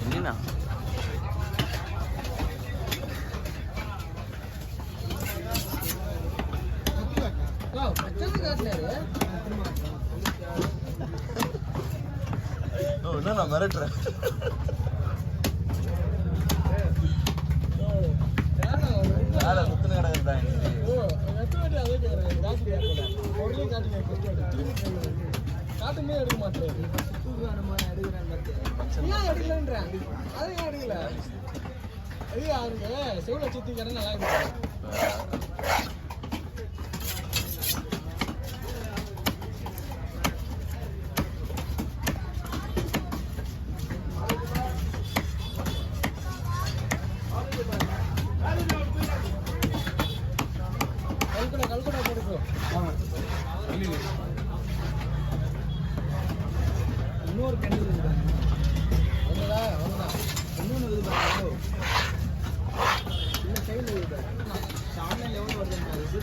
இல்லைண்ணா என்ன நான் மிரட்டுறேன். வேலை குத்துன கிடக்குறா காட்டுமே எடுக்க மாட்டேன் எடுக்கலன்றேன் அதையும் எடுக்கல அது அவருக்கு செவ்வளோ சுத்தி கடை நல்லா இருக்கு. கல்கடா போடுக்கோ இன்னொரு கண்ணு ஒன்றுதா ஒன்றுதான் இன்னொன்று இது பாருங்க இந்த சைடில் இது ஆன்லைன் எவ்வளோ வருது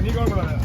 நீ கவலைப்படாத.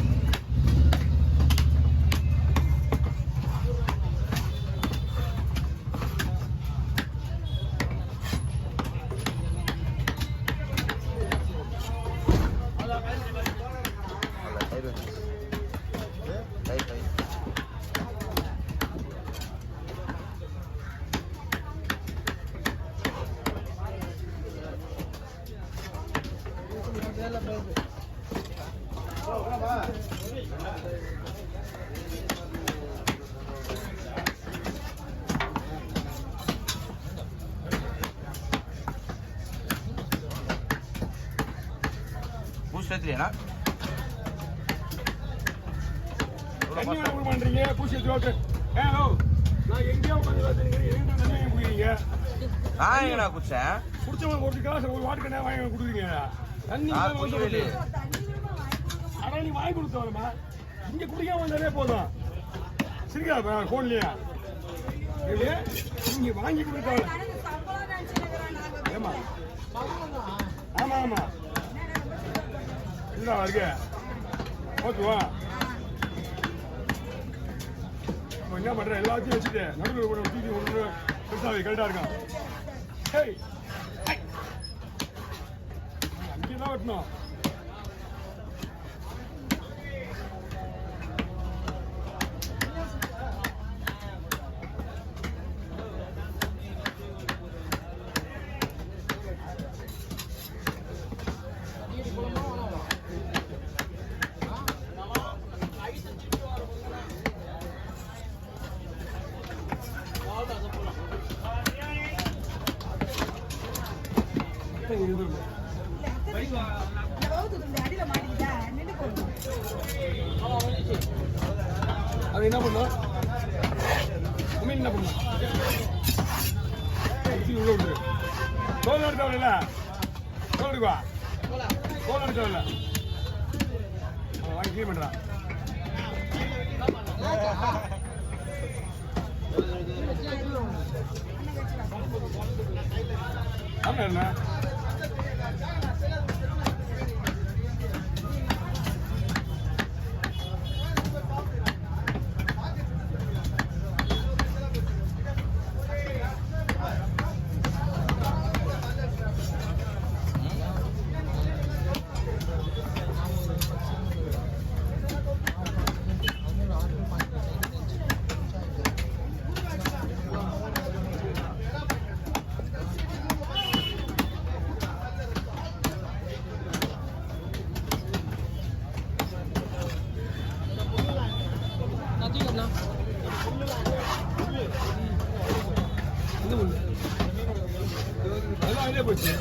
பூஸ்டேத்திலேனா என்ன பண்றீங்க? பூஸ்டேத்தி ஓகே. ஹலோ நான் எங்கேயோ உட்கார்ந்து வரீங்க. எங்க தண்ணி குடிக்கிறீங்க? நான் எங்கடா குடிச்சேன்? குடிச்சவங்க ஒரு கிளாஸ் ஒரு வாட்டர் கேன் வாங்கி குடுக்குறீங்க. தண்ணி குடிக்கவே. அட நீ வாங்கி கொடுத்தவரமா இங்க குடிக்காம வந்தாலே போதும். சரியா போன்லயா நீங்க வாங்கி கொடுத்தவர ஏமா ஆமா ஆமா இல்ல வருக ஓகேவா என்ன பண்ற எல்லாத்தையும் வச்சுட்டு நடுவில் தூக்கி ஒன்று பெருசாக கரெக்டா இருக்கான் அங்கேதான் வெட்டணும் அது என்ன பண்ணும் என்ன பண்ணும் உள்ள விட்டுரு தோல் எடுத்தவல தோல் எடுக்குவா தோல் எடுத்தவல வாங்கி கிளீன் பண்றான் ஆமா என்ன போச்சு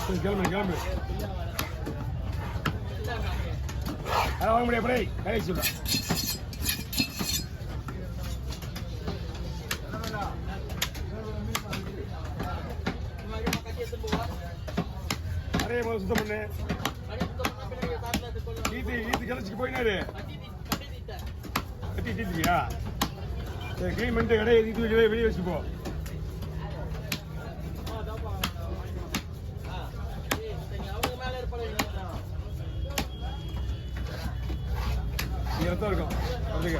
சரி, கிளம்பு அதை வாங்க முடியாது பிள்ளை வேலைக்கு சொல்ல நிறைய முதல்ல சுத்தம் பண்ணு ஈத்து கிளச்சிக்கு போயினாரு கட்டி தீத்துக்கியா சரி க்ளீன் பண்ணிட்டு கடையை தீத்து வெளியே வச்சுட்டு போ தான் இருக்கும் அதுக்கு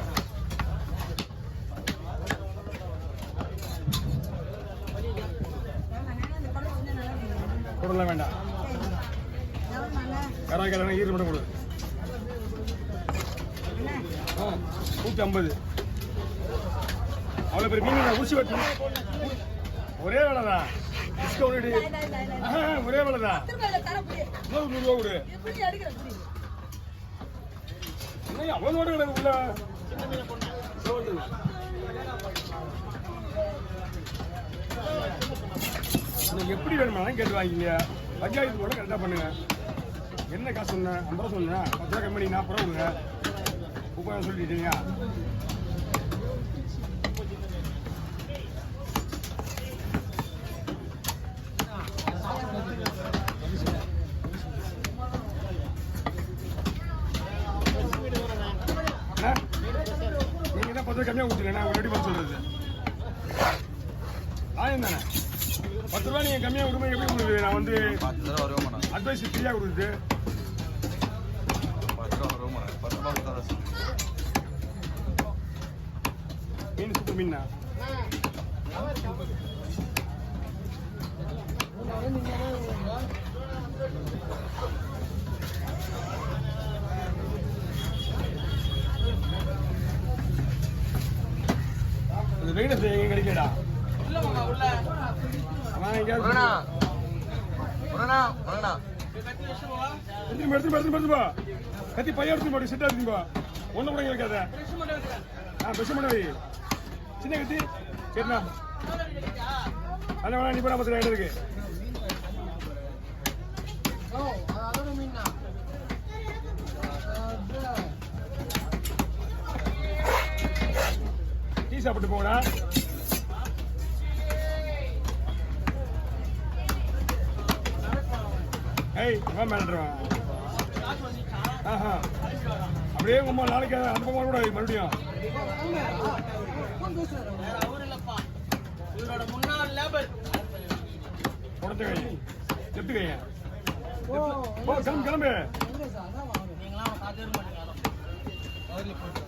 போடலாம் வேண்டாம் கராய்க்காரங்க ஈடு மட்டும் கொடு 150 அவ்வளோ பெரிய மீன் ஊசி வெட்டு ஒரே வேலை தான் டிஸ்கவுண்ட் ஒரே வேலை தான் 100 ரூபா கொடு அவ்வளோ தோட்டம் கிடக்கு உள்ள எப்படி வேணுமாலும் கேட்டு வாங்கிங்க பஞ்சாயத்து போட கரெக்டாக பண்ணுங்க என்ன காசு சொன்னேன் 50 ரூபா சொன்னேன் 10 ரூபா கம்பெனி 40 ரூபா கொடுங்க 30 ரூபா சொல்லிட்டீங்க நீங்க தான் 10 ரூபா கம்மியாக கொடுத்துருங்க ஒரு ரெடி பண்ண சொல்றது ஆயம் தானே 10 ரூபா நீங்க கம்மியாக கொடுக்கும்போது எப்படி கொடுக்குது நான் வந்து 10 ரூபா வருவோம் அட்வைஸ் ஃப்ரீயாக கொடுக்குது 10 ரூபா வருவோம் 10 ரூபா கொடுத்தா மீன் சூப்பர் மீனா வெயிட் எங்க கிடைக்கடா எடுத்துப்பா கத்தி பையன் எடுத்து போட்டு செட்டா இருக்குப்பா ஒண்ணு கூட இருக்காத பெருசு மட்டும் வை சின்ன கத்தி சரிண்ணா அண்ணா நீ போனா 10 ரூபாய் இருக்கு டீ சாப்பிட்டு போடா ஏய் வா மேலடா ஆஹா அப்படியே உங்க நாளைக்கு அந்த பக்கம் கூட மறுபடியும் இவரோட முன்னாள் லேபர் உடச்ச கை லெஃப்ட் கையா கிளம்பு நீங்களாம் பார்த்துக்க மாட்டீங்க